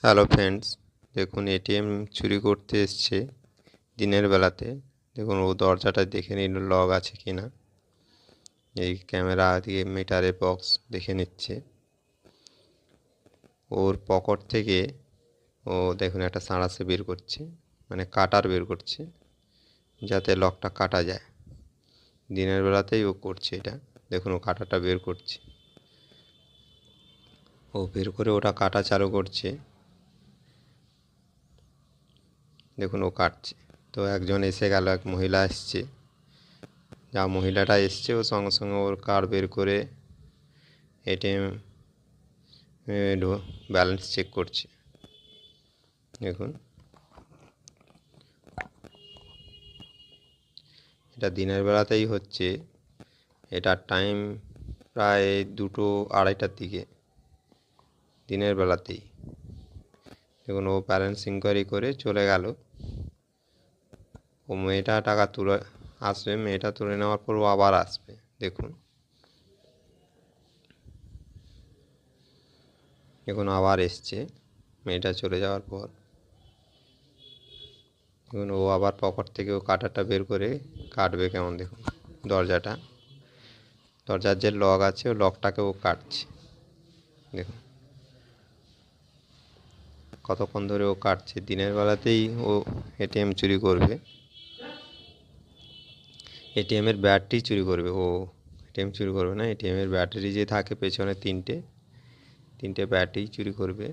Hello friends, দেখুন ATM চুরি করতে এসছে দিনের বেলাতে। দেখুন ও দরজাটা দেখে নিল লক আছে কি না। এই ক্যামেরা দিয়ে মিটারে বক্স দেখে নিচ্ছে। ওর পকেট থেকে ও দেখুন একটা সাঁড়াশি বের করছে, মানে কাটার বের করছে, যাতে লকটা কাটা যায়। দিনের বেলাতেই ও করছে এটা। দেখুন ও কাটাটা বের করছে, ও বের করে ওটা কাটা চালু করছে। দেখুন ও কাটছে, তো একজন এসে গেল, এক মহিলা এসছে। যা মহিলাটা এসছে ও সঙ্গে সঙ্গে ওর কার্ড বের করে এটিএম ব্যালেন্স চেক করছে। দেখুন এটা দিনের বেলাতেই হচ্ছে। এটা টাইম প্রায় 2-2:30টার দিকে, দিনের বেলাতেই। দেখুন ও ব্যালেন্স ইনকোয়ারি করে চলে গেল। ও মেয়েটা টাকা তুলে আসবে, মেয়েটা তুলে নেওয়ার পর ও আবার আসবে। দেখুন দেখুন আবার এসছে মেয়েটা চলে যাওয়ার পর। দেখুন ও আবার পকেট থেকে ও কাটারটা বের করে কাটবে কেমন। দেখুন দরজার যে লক আছে ও লকটাকে ও কাটছে। দেখুন কতক্ষণ ধরে ও কাটছে। দিনের বেলাতেই ও এটিএম চুরি করবে, এটিএমের ব্যাটারি চুরি করবে। ও এটিএম চুরি করবে না, এটিএমের ব্যাটারি যে থাকে পেছনে তিনটে ব্যাটারি চুরি করবে।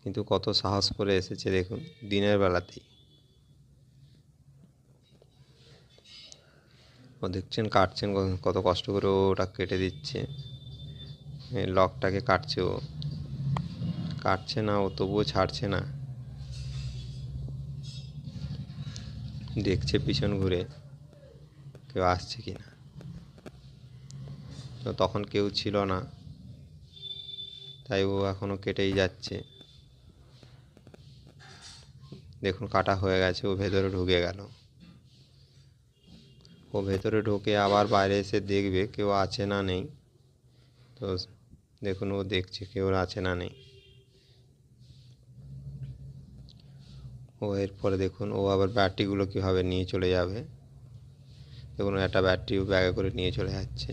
কিন্তু কত সাহস করে এসেছে দেখুন দিনের বেলাতেই। ও দেখছেন কাটছেন কত কষ্ট করে ওটা কেটে দিচ্ছে, লকটাকে কাটছে। ও কাটছে না, ও তবুও ছাড়ছে না। দেখছে পিছন ঘুরে কেউ আসছে কি না। তো তখন কেউ ছিল না, তাই ও এখনও কেটেই যাচ্ছে। দেখুন কাটা হয়ে গেছে, ও ভেতরে ঢুকে গেল। ও ভেতরে ঢুকে আবার বাইরে এসে দেখবে কেউ আছে না নেই। তো দেখুন ও দেখছে কেউ আছে না নেই। ও এরপরে দেখুন ও আবার ব্যাটারিগুলো কীভাবে নিয়ে চলে যাবে। দেখুন একটা ব্যাটারি ব্যাগে করে নিয়ে চলে যাচ্ছে।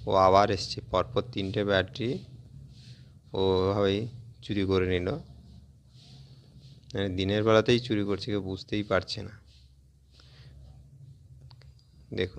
ও আবার এসছে, পরপর 3টে ব্যাটারি ও ওভাবেই চুরি করে নিল। মানে দিনের বেলাতেই চুরি করছে, কেউ বুঝতেই পারছে না। দেখুন।